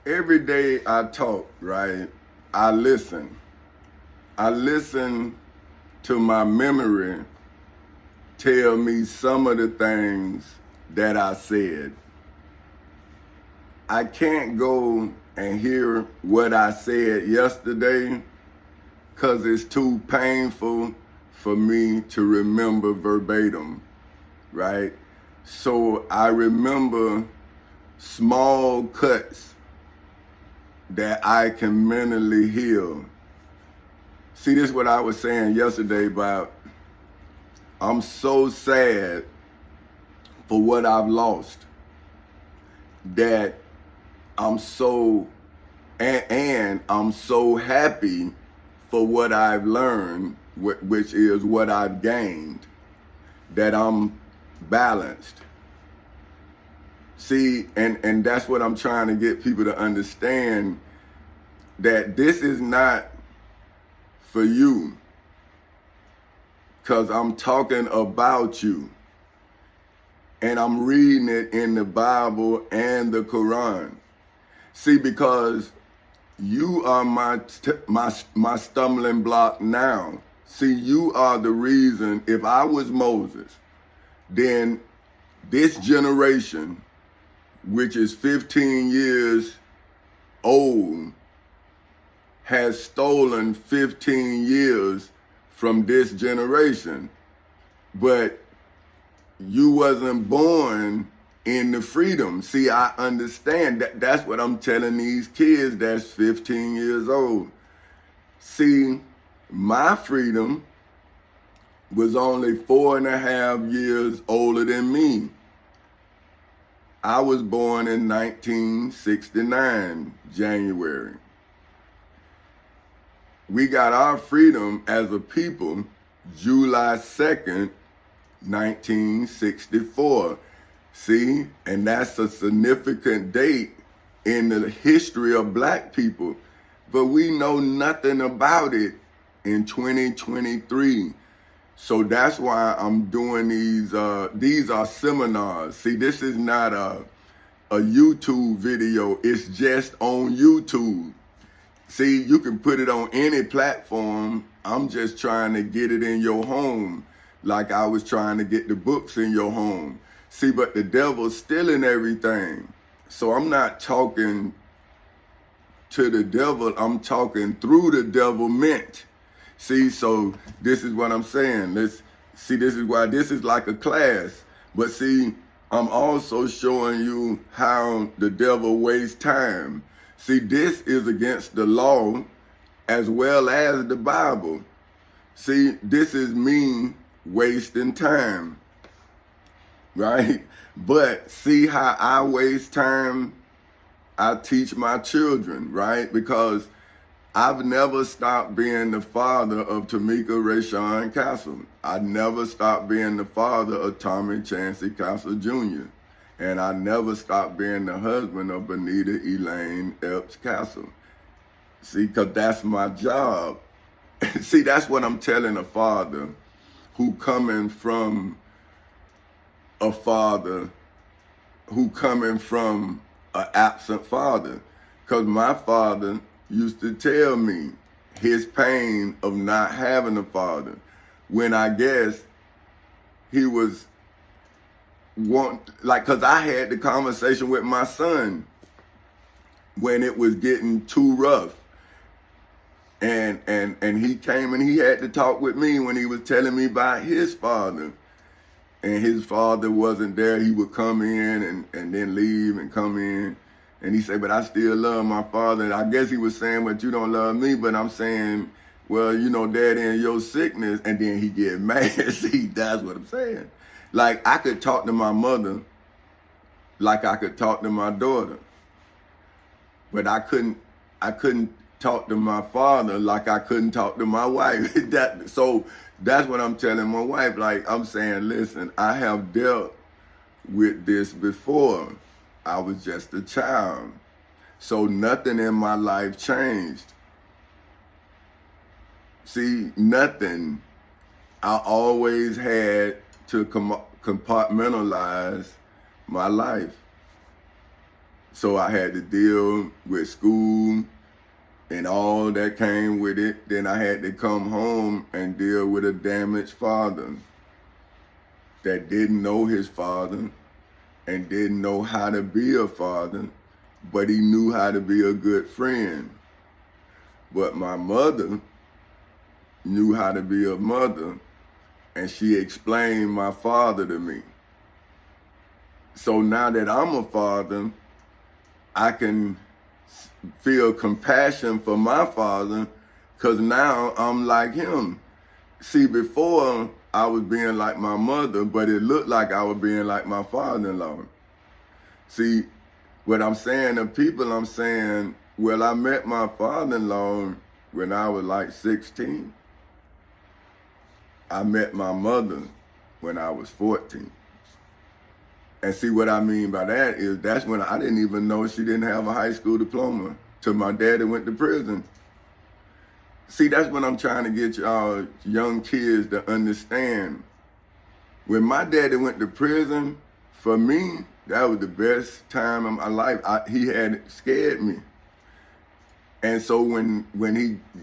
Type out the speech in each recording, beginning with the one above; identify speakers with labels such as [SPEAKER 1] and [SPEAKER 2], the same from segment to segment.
[SPEAKER 1] every day I talk, right? I listen. I listen to my memory tell me some of the things that I said. I can't go and hear what I said yesterday because it's too painful for me to remember verbatim, right? So I remember small cuts that I can mentally heal. See, this is what I was saying yesterday about I'm so sad for what I've lost that I'm so, and I'm so happy for what I've learned, which is what I've gained, that I'm balanced. See, and that's what I'm trying to get people to understand, that this is not for you, because I'm talking about you. And I'm reading it in the Bible and the Quran. See, because you are my stumbling block now. See, you are the reason. If I was Moses, then this generation, which is 15 years old, has stolen 15 years from this generation. But you wasn't born in the freedom. See, I understand that. That's what I'm telling these kids that's 15 years old. See, my freedom was only 4.5 years older than me. I was born in 1969, January. We got our freedom as a people July 2nd, 1964. See, and that's a significant date in the history of black people, but we know nothing about it in 2023. So that's why I'm doing these are seminars. See, this is not a YouTube video, it's just on YouTube. See, you can put it on any platform. I'm just trying to get it in your home, like I was trying to get the books in your home. See, but the devil's stealing everything. So I'm not talking to the devil, I'm talking through the devilment. See, so this is what I'm saying. This is why this is like a class. But see, I'm also showing you how the devil wastes time. See, this is against the law as well as the Bible. See, this is me wasting time, right? But see how I waste time? I teach my children, right? Because I've never stopped being the father of Tamika Rayshawn Castle. I never stopped being the father of Tommy Chancey Castle Jr. And I never stopped being the husband of Benita Elaine Epps Castle. See, because that's my job. See, that's what I'm telling a father who coming from a father, who coming from an absent father. Because my father used to tell me his pain of not having a father, when I guess he was because I had the conversation with my son when it was getting too rough. And he came and he had to talk with me when he was telling me about his father. And his father wasn't there. He would come in and then leave and come in. And he said, but I still love my father. And I guess he was saying, but you don't love me. But I'm saying, well, you know, Daddy, in your sickness. And then he get mad. See, that's what I'm saying. Like, I could talk to my mother like I could talk to my daughter. But I couldn't talk to my father like I couldn't talk to my wife. So that's what I'm telling my wife. Like, I'm saying, listen, I have dealt with this before. I was just a child. So nothing in my life changed. See, nothing. I always had to compartmentalize my life. So I had to deal with school and all that came with it. Then I had to come home and deal with a damaged father that didn't know his father and didn't know how to be a father, but he knew how to be a good friend. But my mother knew how to be a mother, and she explained my father to me. So now that I'm a father, I can feel compassion for my father, because now I'm like him. See, before I was being like my mother, but it looked like I was being like my father-in-law. See, what I'm saying to people, I'm saying, well, I met my father-in-law when I was like 16. I met my mother when I was 14. And see, what I mean by that is that's when I didn't even know she didn't have a high school diploma till my daddy went to prison. See, that's what I'm trying to get y'all young kids to understand. When my daddy went to prison, for me, that was the best time of my life. He had scared me. And so when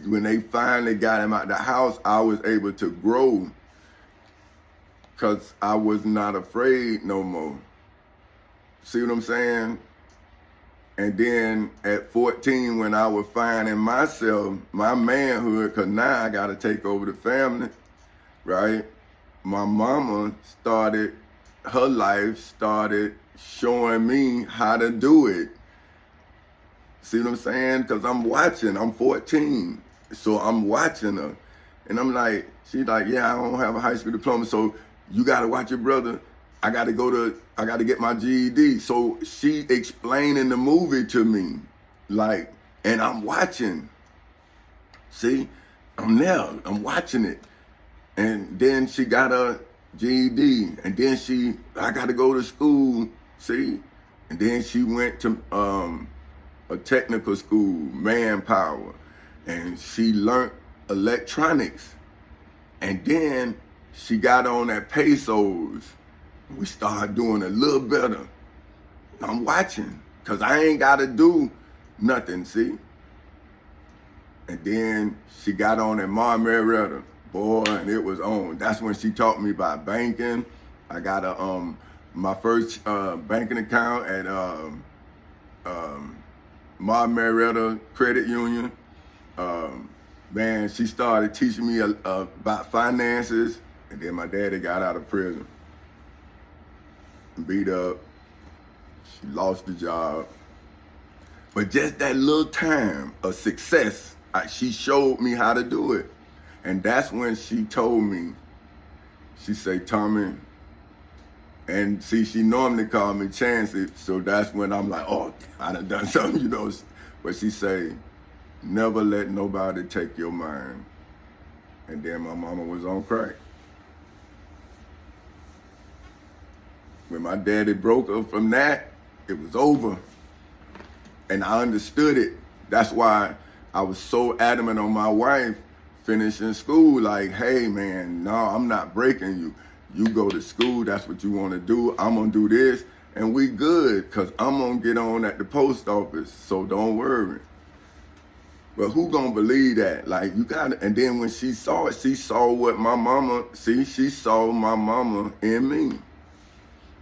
[SPEAKER 1] they finally got him out the house, I was able to grow, because I was not afraid no more. See what I'm saying? And then at 14, when I was finding myself, my manhood, because now I got to take over the family, right? My mama started, her life started showing me how to do it. See what I'm saying? Because I'm watching, I'm 14. So I'm watching her. And I'm like, she's like, yeah, I don't have a high school diploma, so you got to watch your brother. I got to get my GED. So she explaining the movie to me, like, and I'm watching. See, I'm there, I'm watching it. And then she got a GED, and then I got to go to school, see? And then she went to a technical school, Manpower, and she learned electronics. And then she got on at Pesos. We started doing a little better. I'm watching, because I ain't got to do nothing, see? And then she got on at Mar Marietta, boy, and it was on. That's when she taught me about banking. I got my first banking account at Mar Marietta Credit Union. Man, she started teaching me about finances, and then my daddy got out of prison. Beat up, she lost the job. But just that little time of success, she showed me how to do it. And that's when she told me, she said, Tommy, and see, she normally called me Chancey, so that's when I'm like, oh, I done something, you know. But she say, never let nobody take your mind. And then my mama was on crack. When my daddy broke her from that, it was over. And I understood it. That's why I was so adamant on my wife finishing school. Like, hey man, no, I'm not breaking you. You go to school, that's what you want to do. I'm gonna do this, and we good, because I'm gonna get on at the post office, so don't worry. But who gonna believe that? Like, you gotta, and then when she saw it, she saw what my mama, she saw my mama in me.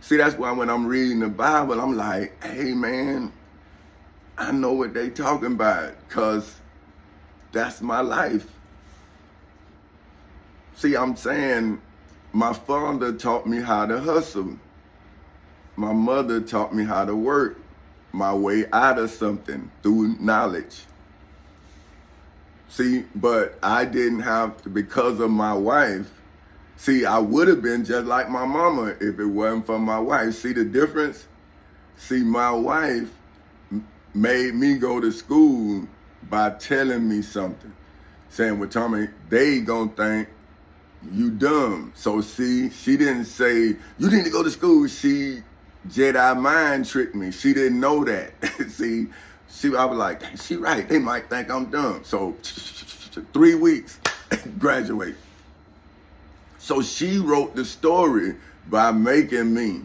[SPEAKER 1] See, that's why when I'm reading the Bible, I'm like, hey man, I know what they talking about, because that's my life. See, I'm saying my father taught me how to hustle. My mother taught me how to work my way out of something through knowledge. See, but I didn't have to, because of my wife. See, I would have been just like my mama if it wasn't for my wife. See the difference? See, my wife made me go to school by telling me something. Saying, well, Tommy, they gonna think you dumb. So see, she didn't say, you need to go to school. She Jedi mind tricked me. She didn't know that. See, I was like, she right, they might think I'm dumb. So 3 weeks, graduate. So she wrote the story by making me.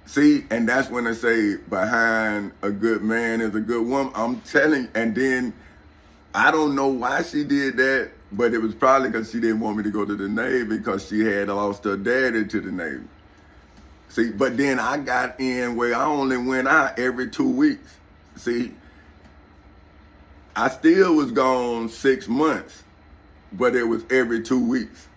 [SPEAKER 1] See, and that's when they say behind a good man is a good woman. I'm telling you, and then I don't know why she did that, but it was probably because she didn't want me to go to the Navy because she had lost her daddy to the Navy. See, but then I got in where I only went out every 2 weeks. See, I still was gone 6 months, but it was every 2 weeks.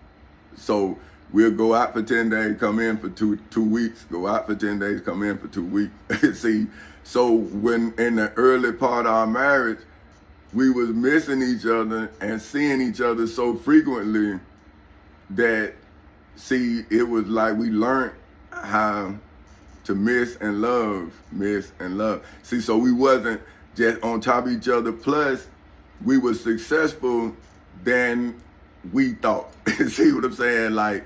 [SPEAKER 1] So we'll go out for 10 days, come in for two weeks, go out for 10 days, come in for 2 weeks. See, so when in the early part of our marriage, we was missing each other and seeing each other so frequently that, see, it was like we learned how to miss and love. See, so we wasn't just on top of each other, plus we were successful than we thought. See what I'm saying? Like,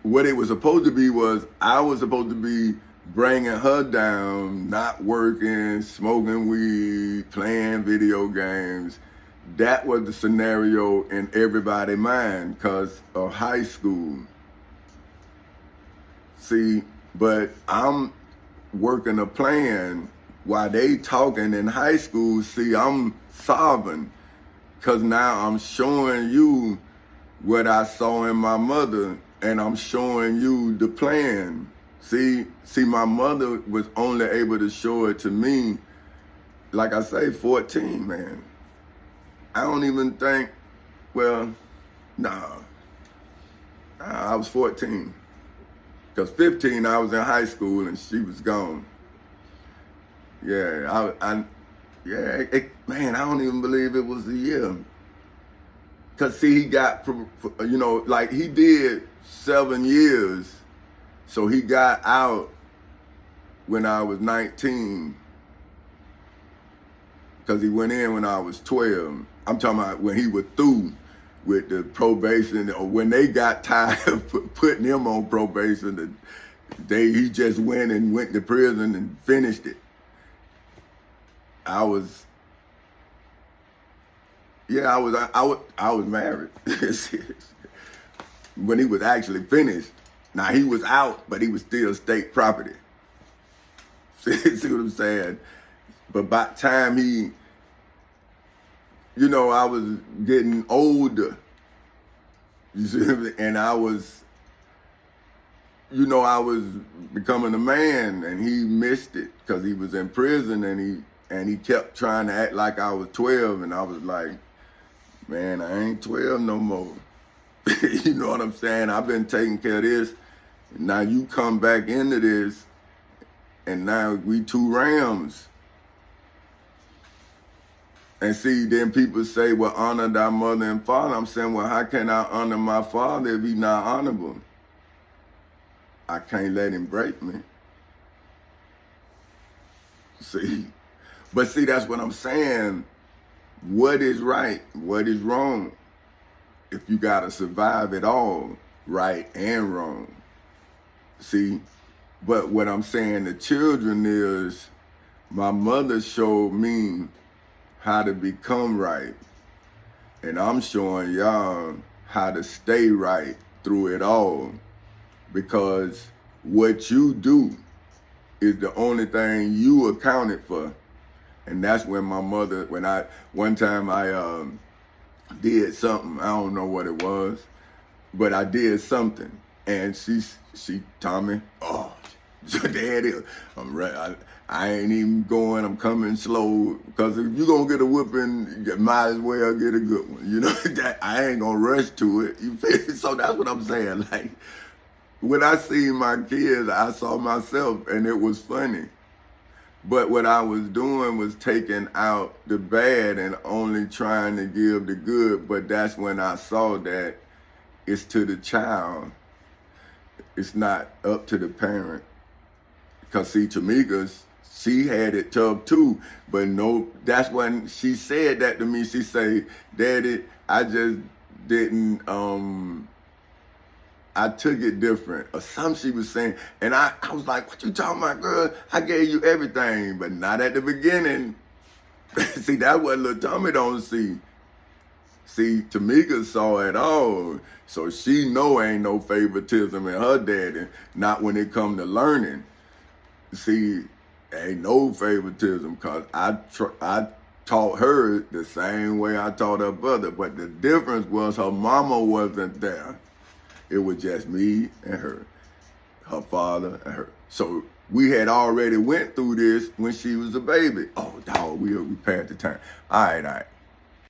[SPEAKER 1] what it was supposed to be was I was supposed to be bringing her down, not working, smoking weed, playing video games. That was the scenario in everybody's mind because of high school. See, but I'm working a plan while they talking in high school. See, I'm solving because now I'm showing you what I saw in my mother, and I'm showing you the plan. See, my mother was only able to show it to me, like I say, 14, man. I don't even think, well, nah, I was 14. Because 15, I was in high school and she was gone. Yeah, man, I don't even believe it was a year. Because, see, he got, like he did 7 years. So he got out when I was 19. Because he went in when I was 12. I'm talking about when he was through with the probation, or when they got tired of putting him on probation, he just went to prison and finished it. I was married when he was actually finished. Now he was out, but he was still state property. See what I'm saying? But by the time he, I was getting older. You see, and I was becoming a man, and he missed it because he was in prison, and he kept trying to act like I was 12, and I was like, man, I ain't 12 no more. You know what I'm saying? I've been taking care of this. Now you come back into this, and now we two rams. And see, then people say, well, honor thy mother and father. I'm saying, well, how can I honor my father if he's not honorable? I can't let him break me. See? But see, that's what I'm saying. What is right? What is wrong? If you got to survive it all, right and wrong. See? But what I'm saying to children is, my mother showed me how to become right. And I'm showing y'all how to stay right through it all. Because what you do is the only thing you accounted for. And that's when my mother, one time I did something, I don't know what it was, but I did something. And she told me, oh, Daddy, I'm right. I ain't even going, I'm coming slow, because if you're going to get a whooping, you might as well get a good one. You know, that I ain't going to rush to it. You feel? So that's what I'm saying. Like, when I see my kids, I saw myself, and it was funny. But what I was doing was taking out the bad and only trying to give the good. But that's when I saw that it's to the child. It's not up to the parent. Because see, Tamika, she had it tough too, but no, that's when she said that to me. She say, Daddy, I just didn't, I took it different, or something she was saying. And I was like, what you talking about, girl? I gave you everything, but not at the beginning. See, that's what little Tommy don't see. See, Tamika saw it all. So she know ain't no favoritism in her daddy, not when it come to learning. see, ain't no favoritism, because I taught her the same way I taught her brother, but the difference was her mama wasn't there. It was just me and her father and her. So we had already went through this when she was a baby. Oh, dog, we passed the time. All right.